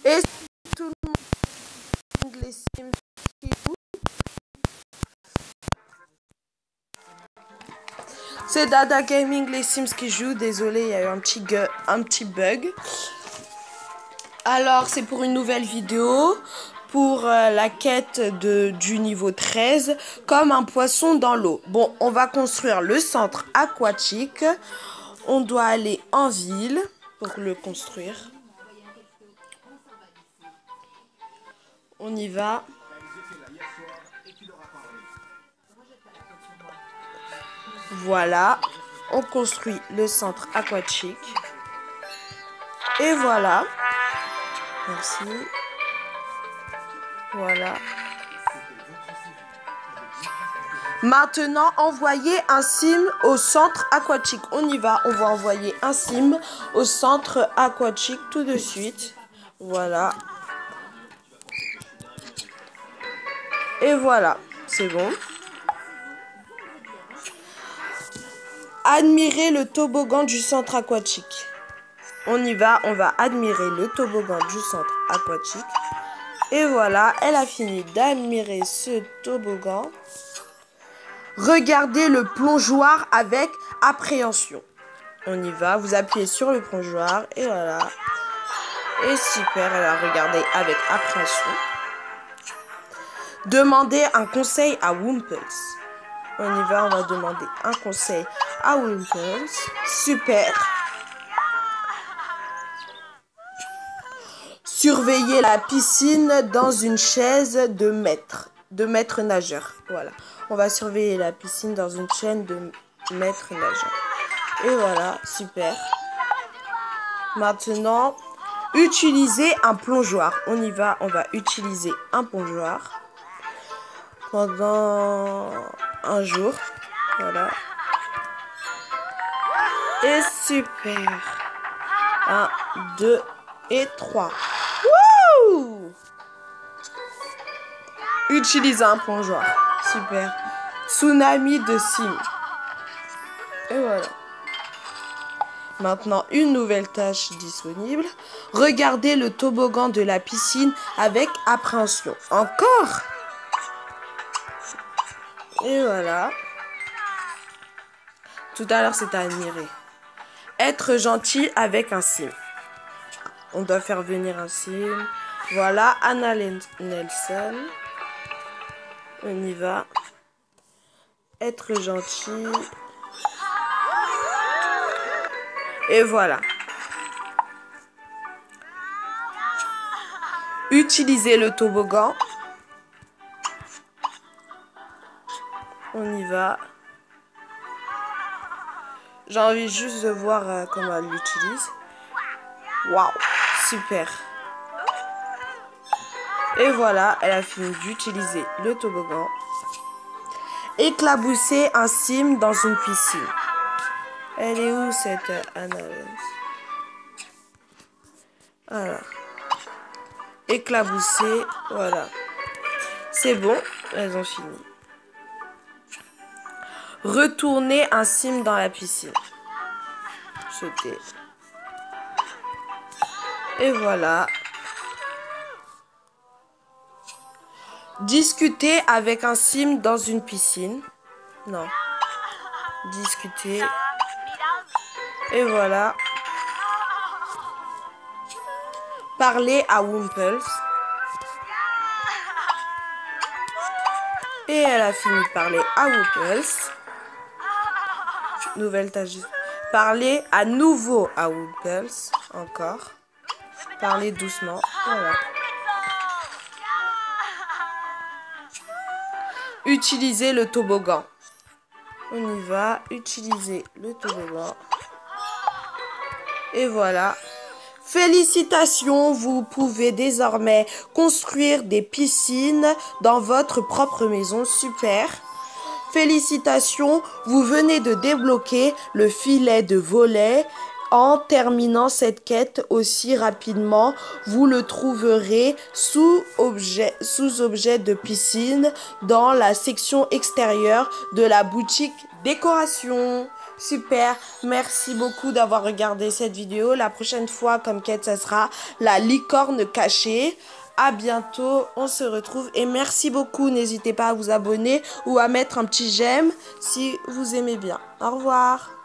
Et si tout le monde les Sims qui jouent, c'est Dada Gaming les Sims qui joue. Désolé, il y a eu un petit bug. Alors, c'est pour une nouvelle vidéo, pour la quête du niveau 13, comme un poisson dans l'eau. Bon, on va construire le centre aquatique. On doit aller en ville pour le construire. On y va. Voilà, on construit le centre aquatique. Et voilà. Merci. Voilà. Maintenant, envoyer un sim au centre aquatique. On y va, on va envoyer un sim au centre aquatique tout de suite. Voilà. Et voilà, c'est bon. Admirer le toboggan du centre aquatique. On y va, on va admirer le toboggan du centre aquatique. Et voilà, elle a fini d'admirer ce toboggan. Regardez le plongeoir avec appréhension. On y va, vous appuyez sur le plongeoir et voilà. Et super, elle a regardé avec appréhension. Demandez un conseil à Wumples. On y va, on va demander un conseil à Wumples. Super. Surveiller la piscine dans une chaise de maître nageur. Voilà. On va surveiller la piscine dans une chaîne de maître nageur. Et voilà, super. Maintenant, utiliser un plongeoir. On y va, on va utiliser un plongeoir pendant un jour. Voilà. Et super. 1, 2 et 3. Wouh! Utiliser un plongeoir. Super. Tsunami de sim. Et voilà. Maintenant, une nouvelle tâche disponible. Regardez le toboggan de la piscine avec appréhension. Encore? Et voilà. Tout à l'heure, c'était admiré. Être gentil avec un sim. On doit faire venir un sim. Voilà, Anna Nelson. On y va. Être gentil. Et voilà. Utiliser le toboggan. On y va. J'ai envie juste de voir comment elle l'utilise. Waouh, super. Et voilà, elle a fini d'utiliser le toboggan. Éclabousser un sim dans une piscine. Elle est où cette analyse? Voilà. Éclabousser, voilà. C'est bon, elles ont fini. Retourner un sim dans la piscine. Sauter. Et voilà. Discuter avec un sim dans une piscine. Non. Discuter. Et voilà. Parler à Wumples. Et elle a fini de parler à Wumples. Nouvelle tâche. Parler à nouveau à Wumples. Encore. Parler doucement. Voilà. Utiliser le toboggan. On y va. Utiliser le toboggan. Et voilà. Félicitations, vous pouvez désormais construire des piscines dans votre propre maison. Super. Félicitations, vous venez de débloquer le filet de volet. En terminant cette quête aussi rapidement, vous le trouverez sous objet de piscine dans la section extérieure de la boutique décoration. Super, merci beaucoup d'avoir regardé cette vidéo. La prochaine fois, comme quête, ça sera la licorne cachée. À bientôt, on se retrouve et merci beaucoup. N'hésitez pas à vous abonner ou à mettre un petit j'aime si vous aimez bien. Au revoir.